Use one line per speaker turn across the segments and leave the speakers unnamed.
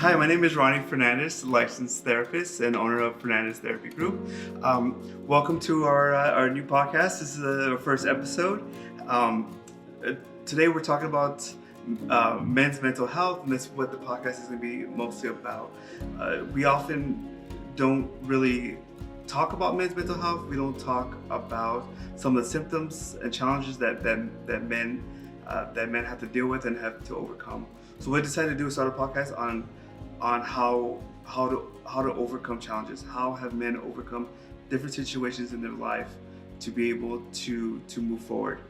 Hi, my name is Ronnie Fernandez, licensed therapist and owner of Fernandez Therapy Group. Welcome to our new podcast. This is our first episode. Today we're talking about men's mental health, and that's what the podcast is going to be mostly about. We often don't really talk about men's mental health. We don't talk about some of the symptoms and challenges that men have to deal with and have to overcome. So what we decided to do is start a podcast on how to overcome challenges. How have men overcome different situations in their life to be able to move forward?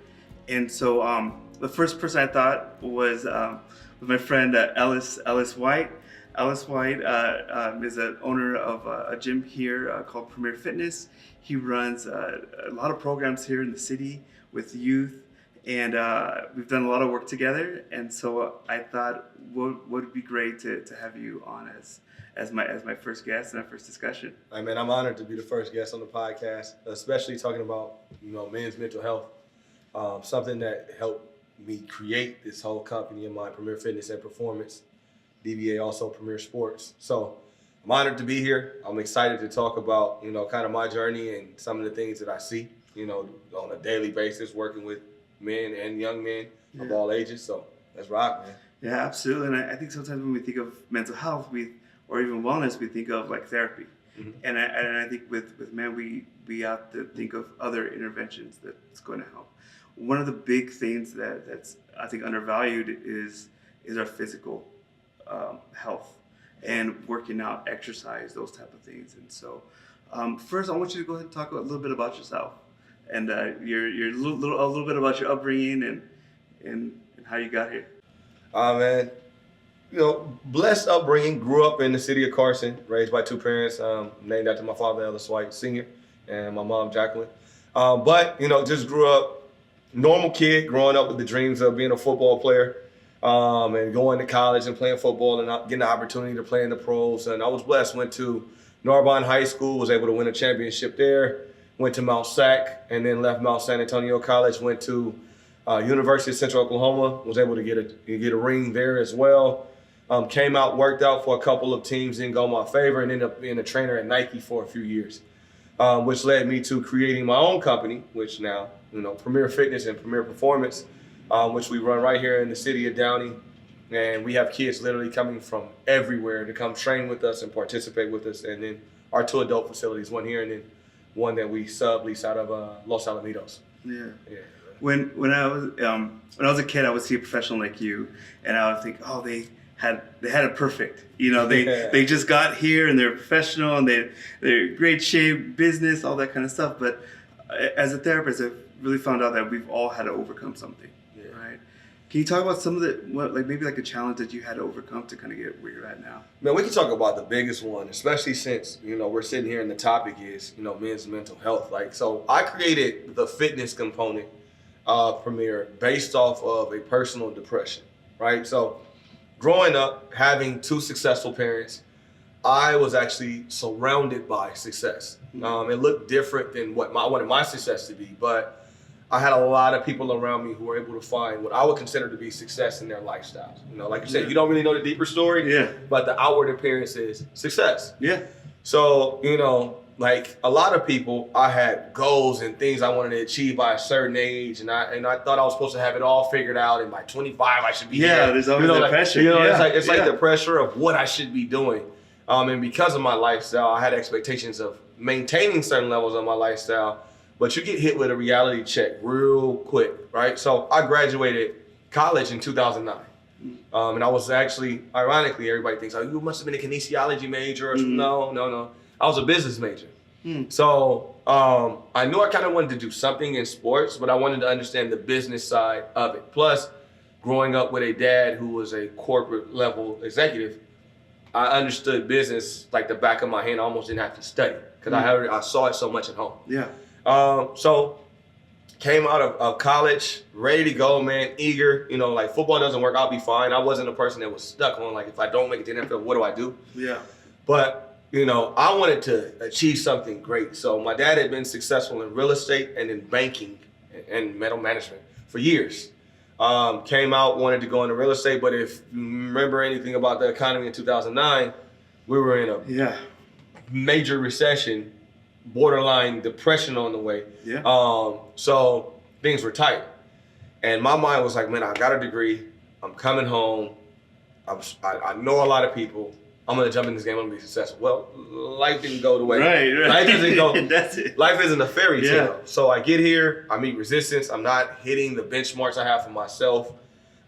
And so the first person I thought was my friend Ellis White. Ellis White is an owner of a gym here called Premier Fitness. He runs a lot of programs here in the city with youth. And we've done a lot of work together, and so I thought would be great to have you on as my first guest and our first discussion.
Hey man, I'm honored to be the first guest on the podcast, especially talking about men's mental health, something that helped me create this whole company of mine, Premier Fitness and Performance, DBA also Premier Sports. So I'm honored to be here. I'm excited to talk about kind of my journey and some of the things that I see on a daily basis working with men and young men of all ages. So let's rock, man.
Yeah, absolutely. And I think sometimes when we think of mental health, or even wellness, we think of like therapy. Mm-hmm. And I think with men, we have to think of other interventions that's going to help. One of the big things that's I think undervalued is our physical health and working out, exercise, those type of things. And so first, I want you to go ahead and talk a little bit about yourself. And your a little bit about your upbringing and how you got here.
Man, blessed upbringing. Grew up in the city of Carson, raised by two parents, named after my father, Ellis White Sr., and my mom, Jacqueline. But just grew up normal kid, growing up with the dreams of being a football player, and going to college and playing football and getting the opportunity to play in the pros. And I was blessed. Went to Narbonne High School, was able to win a championship there. Went to Mount Sac and then left Mount San Antonio College. Went to University of Central Oklahoma. Was able to get a ring there as well. Came out, worked out for a couple of teams, didn't go my favor, and ended up being a trainer at Nike for a few years, which led me to creating my own company, which now Premier Fitness and Premier Performance, which we run right here in the city of Downey, and we have kids literally coming from everywhere to come train with us and participate with us. And then our two adult facilities, one here and then one that we sublease out of Los Alamitos.
Yeah. When I was a kid, I would see a professional like you, and I would think, oh, they had it perfect. They just got here and they're professional and they're great shape, business, all that kind of stuff. But as a therapist, I've really found out that we've all had to overcome something. Right? Can you talk about some of maybe a challenge that you had to overcome to kind of get where you're at now?
Man, we can talk about the biggest one, especially since, we're sitting here and the topic is, men's mental health. So I created the fitness component of Premier based off of a personal depression, right? So growing up, having two successful parents, I was actually surrounded by success. Mm-hmm. It looked different than what I wanted my success to be, but I had a lot of people around me who were able to find what I would consider to be success in their lifestyles. Like you said, you don't really know the deeper story, but the outward appearance is success. Yeah. So, like a lot of people, I had goals and things I wanted to achieve by a certain age, and I thought I was supposed to have it all figured out, and by 25 I should be here.
There's always that pressure.
It's like the pressure of what I should be doing. And because of my lifestyle, I had expectations of maintaining certain levels of my lifestyle. But you get hit with a reality check real quick, right? So I graduated college in 2009. And I was actually, ironically, everybody thinks, oh, you must have been a kinesiology major or something. No. I was a business major. So I knew I kind of wanted to do something in sports, but I wanted to understand the business side of it. Plus, growing up with a dad who was a corporate level executive, I understood business like the back of my hand. I almost didn't have to study because I saw it so much at home. Yeah. So came out of college, ready to go, man, eager. Football doesn't work, I'll be fine. I wasn't a person that was stuck on if I don't make it to the NFL, what do I do? Yeah. But I wanted to achieve something great. So my dad had been successful in real estate and in banking and metal management for years. Came out, wanted to go into real estate, but if you remember anything about the economy in 2009, we were in a major recession, borderline depression on the way.
Yeah.
So things were tight. And my mind was like, man, I got a degree. I'm coming home. I know a lot of people. I'm going to jump in this game. I'm going to be successful. Well, life didn't go the way.
Right.
Life doesn't go.
That's it.
Life isn't a fairy tale.
Yeah.
So I get here. I meet resistance. I'm not hitting the benchmarks I have for myself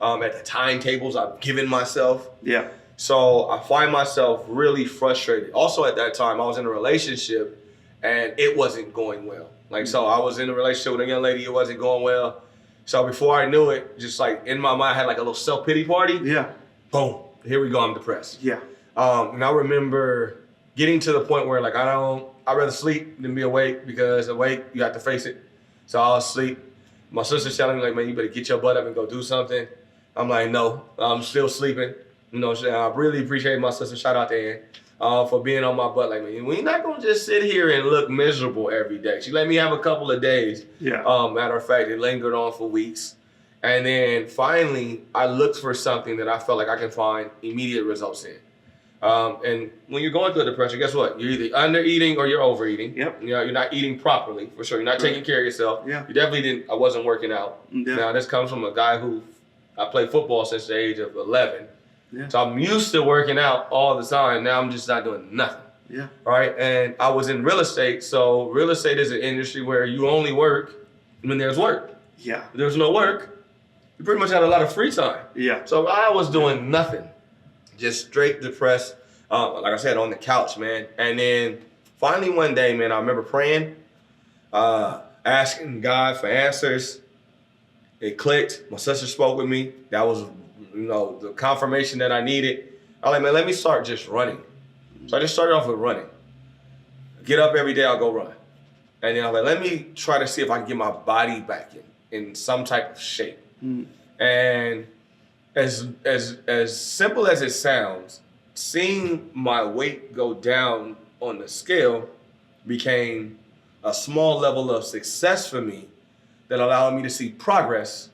at the timetables I've given myself.
Yeah.
So I find myself really frustrated. Also at that time, I was in a relationship and it wasn't going well. So I was in a relationship with a young lady. It wasn't going well. So before I knew it, just like in my mind, I had like a little self-pity party.
Yeah.
Boom. Here we go. I'm depressed.
Yeah.
And I remember getting to the point where like I'd rather sleep than be awake, because awake, you have to face it. So I was asleep. My sister's telling me like, man, you better get your butt up and go do something. I'm like, no, I'm still sleeping. I really appreciate my sister. Shout out to Ann for being on my butt. Like, man, we're not gonna just sit here and look miserable every day. She let me have a couple of days.
Yeah.
Matter of fact, it lingered on for weeks. And then finally, I looked for something that I felt like I can find immediate results in. And when you're going through a depression, guess what? You're either under eating or you're overeating.
Yep.
You're not eating properly, for sure. You're not taking care of yourself.
Yeah.
You definitely I wasn't working out.
Yeah.
Now, this comes from a guy who I played football since the age of 11.
Yeah.
So I'm used to working out all the time. Now I'm just not doing nothing.
Yeah.
Right. And I was in real estate. So real estate is an industry where you only work when there's work.
Yeah.
If there's no work, you pretty much had a lot of free time.
Yeah.
So I was doing nothing, just straight depressed. Like I said, on the couch, man. And then finally one day, man, I remember praying, asking God for answers. It clicked. My sister spoke with me. That was, the confirmation that I needed. I was like, man, let me start just running. So I just started off with running. Get up every day, I'll go run. And then I was like, let me try to see if I can get my body back in some type of shape.
Mm.
And as simple as it sounds, seeing my weight go down on the scale became a small level of success for me that allowed me to see progress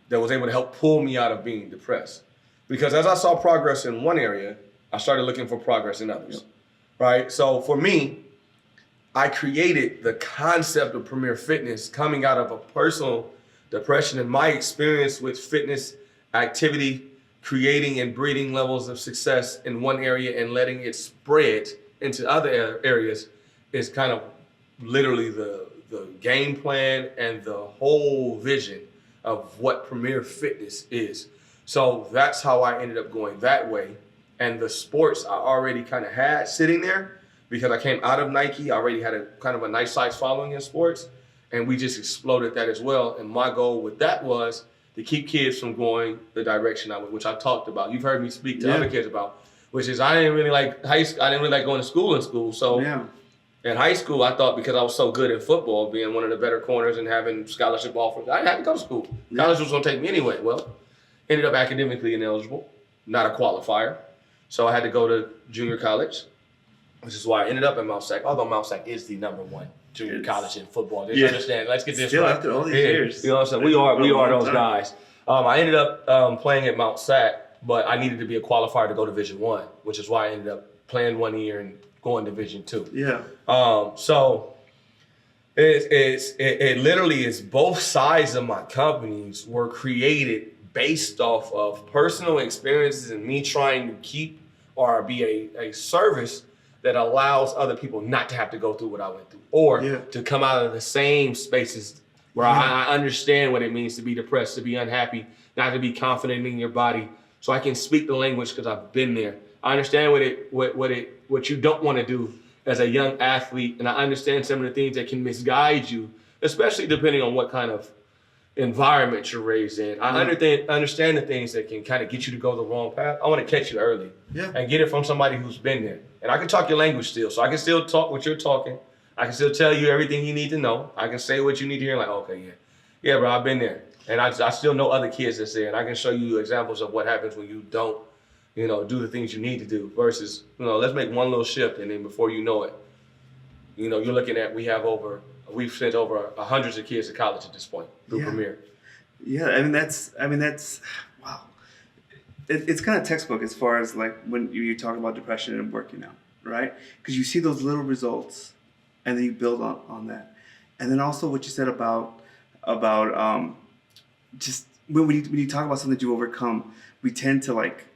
that was able to help pull me out of being depressed. Because as I saw progress in one area, I started looking for progress in others, right? So for me, I created the concept of Premier Fitness coming out of a personal depression and my experience with fitness activity, creating and breeding levels of success in one area and letting it spread into other areas is kind of literally the game plan and the whole vision of what Premier Fitness is. So that's how I ended up going that way. And the sports I already kind of had sitting there because I came out of Nike. I already had a kind of a nice size following in sports, and we just exploded that as well. And my goal with that was to keep kids from going the direction I went, which I talked about. You've heard me speak to other kids about, which is I didn't really like high school. I didn't really like going to school in school. So in high school, I thought because I was so good at football, being one of the better corners and having scholarship offers, I didn't have to go to school. College was going to take me anyway. Well, ended up academically ineligible, not a qualifier. So I had to go to junior college, which is why I ended up at Mount Sac, although Mount Sac is the #1 junior college in football. Did you understand? Let's get this
still
right.
After all these years.
You know what I'm saying? We are those guys. I ended up playing at Mount Sac, but I needed to be a qualifier to go to Division I, which is why I ended up playing 1 year and going Division II.
Yeah.
So it literally is both sides of my companies were created based off of personal experiences and me trying to keep or be a service that allows other people not to have to go through what I went through or to come out of the same spaces where I understand what it means to be depressed, to be unhappy, not to be confident in your body. So I can speak the language because I've been there. I understand what you don't want to do as a young athlete, and I understand some of the things that can misguide you, especially depending on what kind of environment you're raised in. I understand the things that can kind of get you to go the wrong path. I want to catch you early and get it from somebody who's been there. And I can talk your language still, so I can still talk what you're talking. I can still tell you everything you need to know. I can say what you need to hear, like, okay, yeah, bro, I've been there. And I still know other kids that's there, and I can show you examples of what happens when you don't, do the things you need to do versus, let's make one little shift, and then before you know it, you're looking at, we've sent over hundreds of kids to college at this point through Premier.
Yeah, that's wow. It's kind of textbook as far as like when you talk about depression and working out, right? Because you see those little results, and then you build on that, and then also what you said about just when you talk about something that you overcome, we tend to like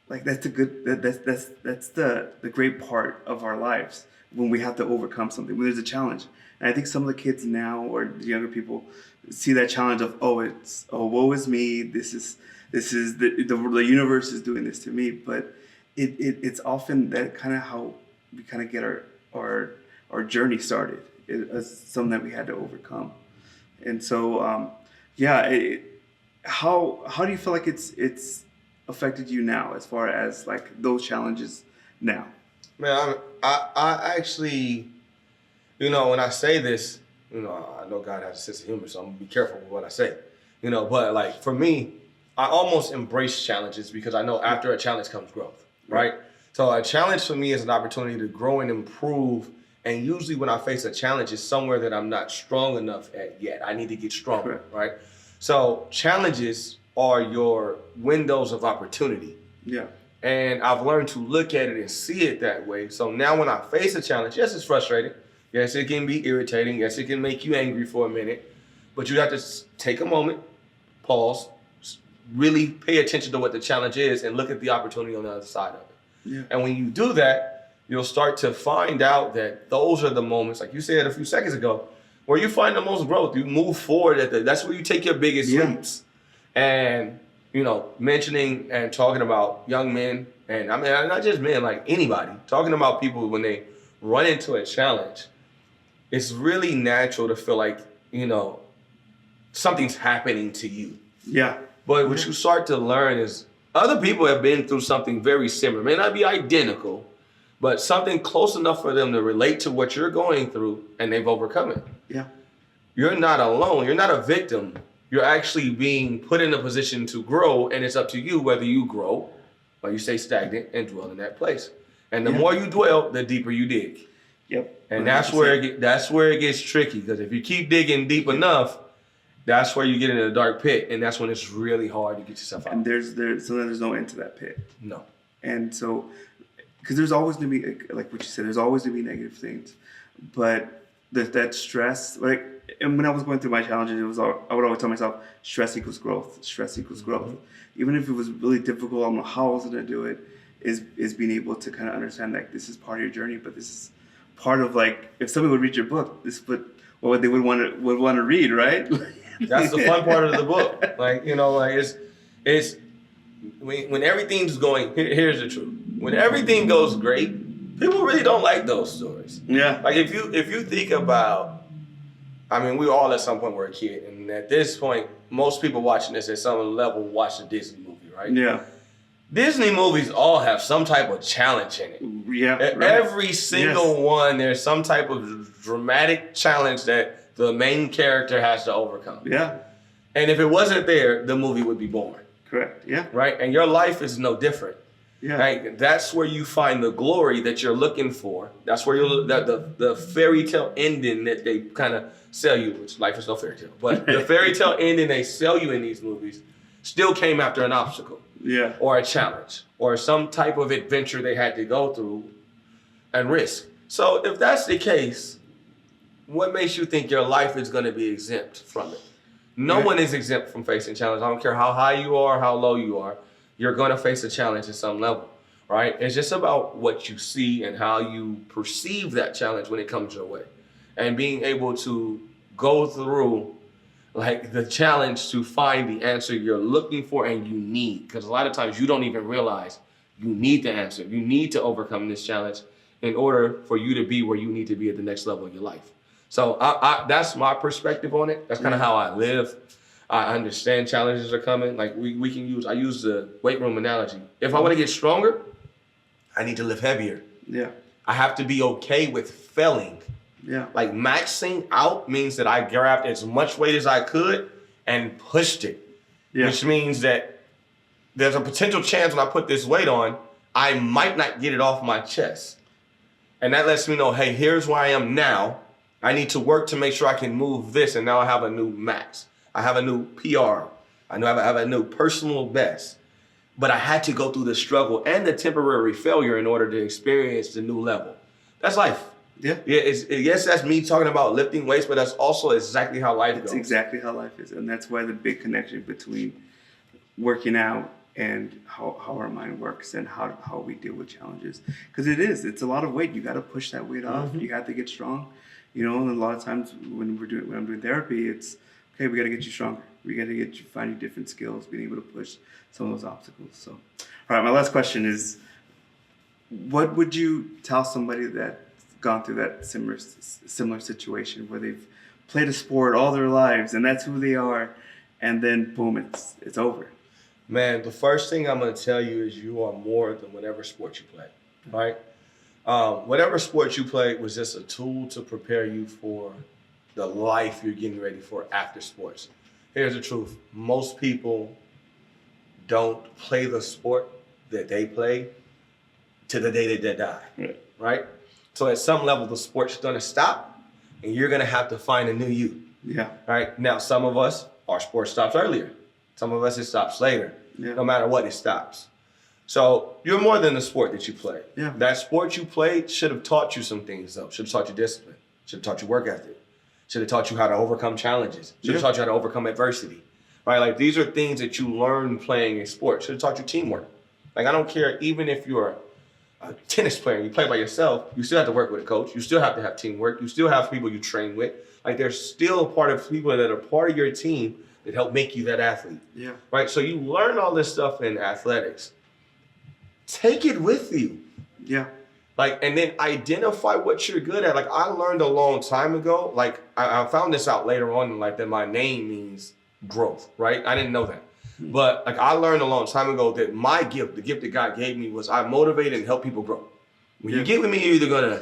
that's the good that's the great part of our lives when we have to overcome something when there's a challenge. And I think some of the kids now or the younger people see that challenge of woe is me, this is the universe is doing this to me. But it's often that kind of how we kind of get our journey started. It's something that we had to overcome. And so how do you feel like it's affected you now as far as like those challenges now?
Man, I actually, when I say this, I know God has a sense of humor, so I'm gonna be careful with what I say, but like for me, I almost embrace challenges because I know after a challenge comes growth, right? So a challenge for me is an opportunity to grow and improve. And usually when I face a challenge, it's somewhere that I'm not strong enough at yet. I need to get stronger, right? So challenges are your windows of opportunity.
Yeah.
And I've learned to look at it and see it that way. So now when I face a challenge, yes, it's frustrating. Yes, it can be irritating. Yes, it can make you angry for a minute. But you have to take a moment, pause, really pay attention to what the challenge is and look at the opportunity on the other side of it.
Yeah.
And when you do that, you'll start to find out that those are the moments, like you said a few seconds ago, where you find the most growth. You move forward that's where you take your biggest leaps. And, mentioning and talking about young men, and I mean, not just men, like anybody, talking about people when they run into a challenge, it's really natural to feel like, something's happening to you.
Yeah.
But what you start to learn is other people have been through something very similar. It may not be identical, but something close enough for them to relate to what you're going through, and they've overcome it.
Yeah.
You're not alone. You're not a victim. You're actually being put in a position to grow, and it's up to you whether you grow or you stay stagnant and dwell in that place. And the more you dwell, the deeper you dig.
Yep.
And that's where it gets tricky, because if you keep digging deep enough, that's where you get into the dark pit, and that's when it's really hard to get yourself out.
And there's no end to that pit.
No.
And so, because there's always going to be, like what you said, there's always going to be negative things, but that stress, like, and when I was going through my challenges, I would always tell myself, stress equals growth. Stress equals growth. Even if it was really difficult, I don't know how I was going to do it. Is being able to kind of understand that this is part of your journey, but this is part of, like, if somebody would read your book, this what they would want to read, right?
That's the fun part of the book. Like, it's when everything's going. Here's the truth: when everything goes great, people really don't like those stories.
Yeah.
Like if you think about. I mean, we all at some point were a kid, and at this point, most people watching this at some level watch a Disney movie, right?
Yeah.
Disney movies all have some type of challenge in it.
Yeah. Right.
Every single one, there's some type of dramatic challenge that the main character has to overcome.
Yeah.
And if it wasn't there, the movie would be boring.
Correct. Yeah.
Right? And your life is no different.
Yeah.
Right? That's where you find the glory that you're looking for. That's where the fairy tale ending that they kind of sell you, which life is no fairy tale, but the fairy tale ending they sell you in these movies still came after an obstacle.
Yeah.
Or a challenge or some type of adventure they had to go through and risk. So if that's the case, what makes you think your life is going to be exempt from it? No one is exempt from facing challenge. I don't care how high you are, how low you are. You're going to face a challenge at some level, right? It's just about what you see and how you perceive that challenge when it comes your way. And being able to go through like the challenge to find the answer you're looking for and you need. Because a lot of times you don't even realize you need the answer. You need to overcome this challenge in order for you to be where you need to be at the next level of your life. So I that's my perspective on it. That's kind of how I live. I understand challenges are coming. Like I use the weight room analogy. If I want to get stronger, I need to lift heavier.
Yeah.
I have to be okay with failing.
Yeah.
Like maxing out means that I grabbed as much weight as I could and pushed it. Yeah. Which means that there's a potential chance when I put this weight on, I might not get it off my chest. And that lets me know, hey, here's where I am now. I need to work to make sure I can move this, and now I have a new max. I have a new PR. I know I have a new personal best. But I had to go through the struggle and the temporary failure in order to experience the new level. That's life.
Yeah.
Yes, that's me talking about lifting weights, but that's also exactly how life goes.
It's exactly how life is. And that's why the big connection between working out and how our mind works and how we deal with challenges. Because it's a lot of weight. You got to push that weight off. You got to get strong. You know, and a lot of times when I'm doing therapy, it's, okay, we got to get you stronger. We got to get you finding different skills, being able to push some of those obstacles. So, all right, my last question is, what would you tell somebody that's gone through that similar situation where they've played a sport all their lives and that's who they are, and then boom, it's over?
Man, the first thing I'm going to tell you is you are more than whatever sport you play, right? Whatever sport you play was just a tool to prepare you for the life you're getting ready for after sports. Here's the truth. Most people don't play the sport that they play to the day that they die, right? So at some level, the sport's going to stop, and you're going to have to find a new you.
Yeah.
Right? Now, some of us, our sport stops earlier. Some of us, it stops later.
Yeah.
No matter what, it stops. So you're more than the sport that you play.
Yeah.
That sport you played should have taught you some things, though. Should have taught you discipline. Should have taught you work ethic. Should have taught you how to overcome challenges. Should have taught you how to overcome adversity. Right? Like, these are things that you learn playing a sport. Should have taught you teamwork. Like, I don't care, even if you're a tennis player and you play by yourself, you still have to work with a coach. You still have to have teamwork. You still have people you train with. Like, there's still a part of people that are part of your team that help make you that athlete.
Yeah.
Right? So you learn all this stuff in athletics. Take it with you.
Yeah.
Like, and then identify what you're good at. Like, I learned a long time ago, like, I found this out later on in life, that my name means growth, right? I didn't know that. But like, I learned a long time ago that my gift, the gift that God gave me, was I motivate and help people grow. When you get with me, you're either gonna,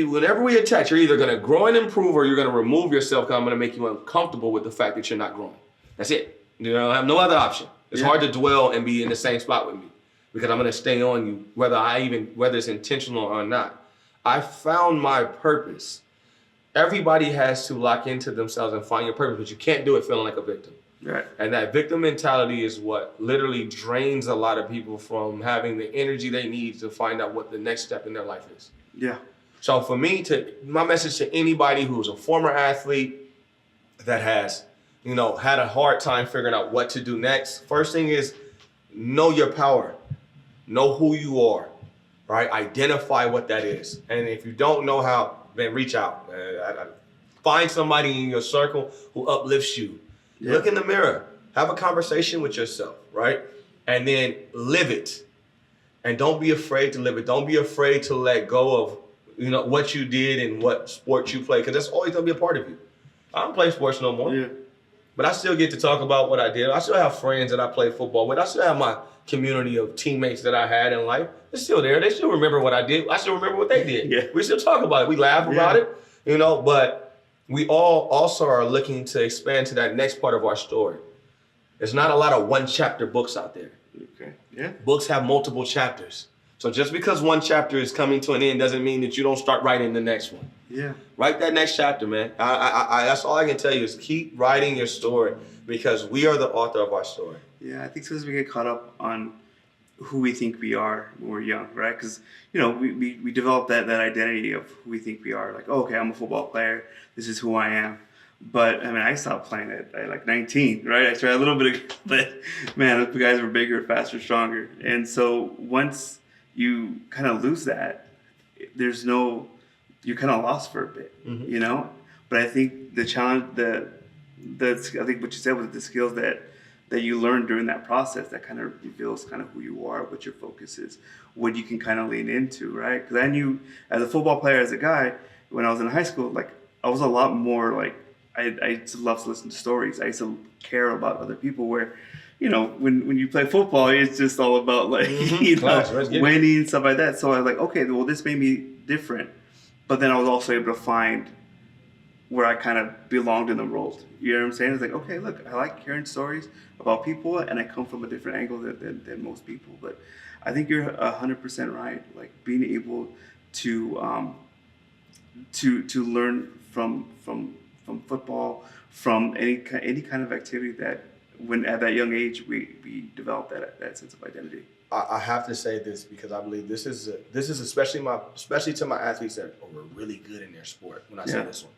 whenever we attach, you're either gonna grow and improve, or you're gonna remove yourself, because I'm gonna make you uncomfortable with the fact that you're not growing. That's it. You know, I have no other option. It's hard to dwell and be in the same spot with me, because I'm gonna stay on you, whether it's intentional or not. I found my purpose. Everybody has to lock into themselves and find your purpose, but you can't do it feeling like a victim.
Right.
And that victim mentality is what literally drains a lot of people from having the energy they need to find out what the next step in their life is.
Yeah.
So for me, my message to anybody who's a former athlete that has, had a hard time figuring out what to do next, first thing is know your power. Know who you are, right? Identify what that is. And if you don't know how, then reach out. Find somebody in your circle who uplifts you. Yeah. Look in the mirror. Have a conversation with yourself, right? And then live it. And don't be afraid to live it. Don't be afraid to let go of, what you did and what sport you play, because that's always going to be a part of you. I don't play sports no more. Yeah. But I still get to talk about what I did. I still have friends that I play football with. I still have my community of teammates that I had in life. They're still there. They still remember what I did. I still remember what they did. Yeah. We still talk about it. We laugh about it, but we all also are looking to expand to that next part of our story. There's not a lot of one-chapter books out there.
Okay. Yeah.
Books have multiple chapters. So just because one chapter is coming to an end doesn't mean that you don't start writing the next one.
Yeah.
Write that next chapter, man. I that's all I can tell you is keep writing your story, because we are the author of our story.
Yeah, I think sometimes we get caught up on who we think we are when we're young, right? Because, we develop that identity of who we think we are. Like, oh, okay, I'm a football player. This is who I am. But, I stopped playing at like 19, right? I tried a little bit, but, man, the guys were bigger, faster, stronger. And so once you kind of lose that, you're kind of lost for a bit, But I think the challenge, I think what you said was the skills that you learn during that process, that kind of reveals kind of who you are, what your focus is, what you can kind of lean into, right? Because I knew as a football player, as a guy, when I was in high school, like I was a lot more like, I used to love to listen to stories. I used to care about other people, where, when you play football, it's just all about like, winning and stuff like that. So I was like, okay, well, this made me different. But then I was also able to find where I kind of belonged in the world. You know what I'm saying? It's like, okay, look, I like hearing stories about people, and I come from a different angle than most people. But I think you're 100% right. Like being able to learn from football, from any kind of activity that when at that young age we develop that sense of identity.
I have to say this because I believe this is especially to my athletes that are really good in their sport. When I say this one,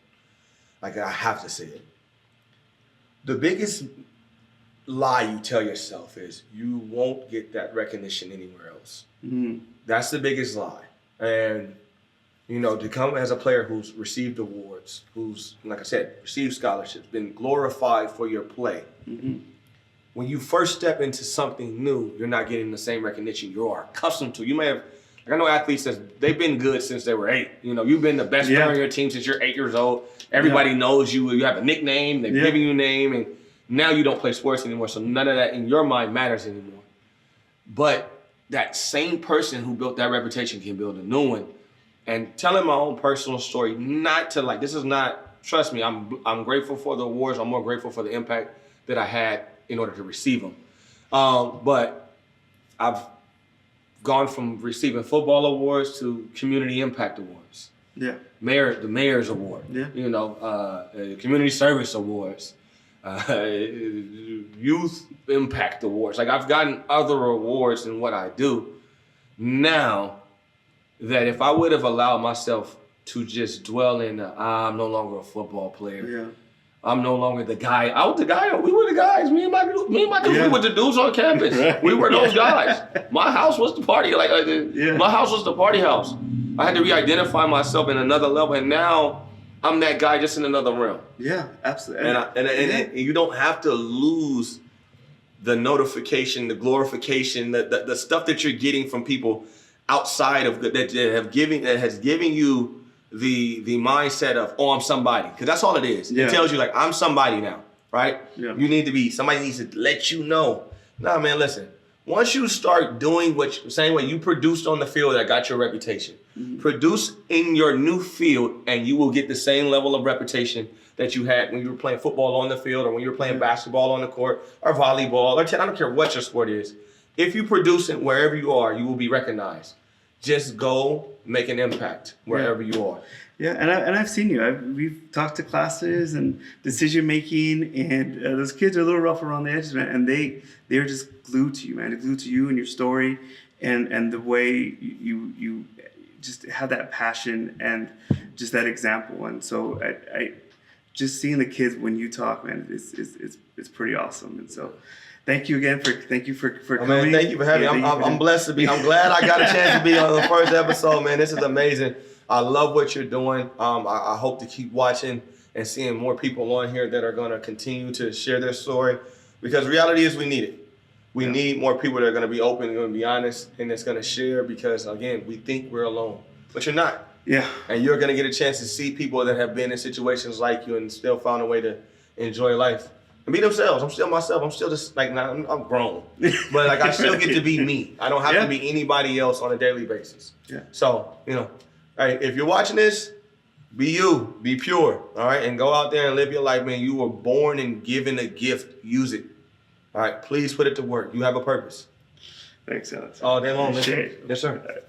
like I have to say it. The biggest lie you tell yourself is you won't get that recognition anywhere else.
Mm-hmm.
That's the biggest lie. And to come as a player who's received awards, who's, like I said, received scholarships, been glorified for your play.
Mm-hmm.
When you first step into something new, you're not getting the same recognition you are accustomed to. You may have, I know athletes that they've been good since they were 8. You've been the best player on your team since you're 8 years old. Everybody knows you. You have a nickname. They've given you a name, and now you don't play sports anymore. So none of that in your mind matters anymore. But that same person who built that reputation can build a new one. And telling my own personal story, not to this is not. Trust me, I'm grateful for the awards. I'm more grateful for the impact that I had in order to receive them. But I've gone from receiving football awards to community impact awards.
Yeah.
The mayor's award.
Yeah.
Community service awards, youth impact awards. I've gotten other awards in what I do now that if I would have allowed myself to just dwell in I'm no longer a football player.
Yeah.
I'm no longer the guy. I was the guy. We were the guys. Me and my dudes. We were the dudes on campus.
Right.
We were those guys. My house was the party. My house was the party house. I had to re-identify myself in another level, and now I'm that guy just in another realm.
Yeah, absolutely.
And you don't have to lose the notification, the glorification, the stuff that you're getting from people outside of that has given you the mindset of, I'm somebody, because that's all it is.
Yeah.
It tells you I'm somebody now, right?
Yeah.
You need to be, somebody needs to let you know. Nah, man, listen. Once you start doing same way you produced on the field that got your reputation, produce in your new field, and you will get the same level of reputation that you had when you were playing football on the field, or when you were playing basketball on the court, or volleyball, or I don't care what your sport is. If you produce it wherever you are, you will be recognized. Just go make an impact wherever you are.
Yeah, and I've seen you. We've talked to classes and decision making, and those kids are a little rough around the edges, man. And they're just glued to you, man. They're glued to you and your story, and the way you just have that passion and just that example. And so I just seeing the kids when you talk, man, it's pretty awesome. And so. Thank you again for coming.
Man, thank you for having me. I'm blessed to be. I'm glad I got a chance to be on the first episode, man. This is amazing. I love what you're doing. I hope to keep watching and seeing more people on here that are going to continue to share their story, because reality is we need it. We need more people that are going to be open and going to be honest and that's going to share, because again, we think we're alone, but you're not.
Yeah.
And you're going to get a chance to see people that have been in situations like you and still found a way to enjoy life. And be themselves. I'm still myself. I'm still just I'm grown, but I still get to be me. I don't have to be anybody else on a daily basis. Yeah. So hey, if you're watching this, be you, be pure, all right, and go out there and live your life, man. You were born and given a gift. Use it. All right. Please put it to work. You have a purpose.
Thanks, Alex.
All day long.
Appreciate it.
Yes, sir.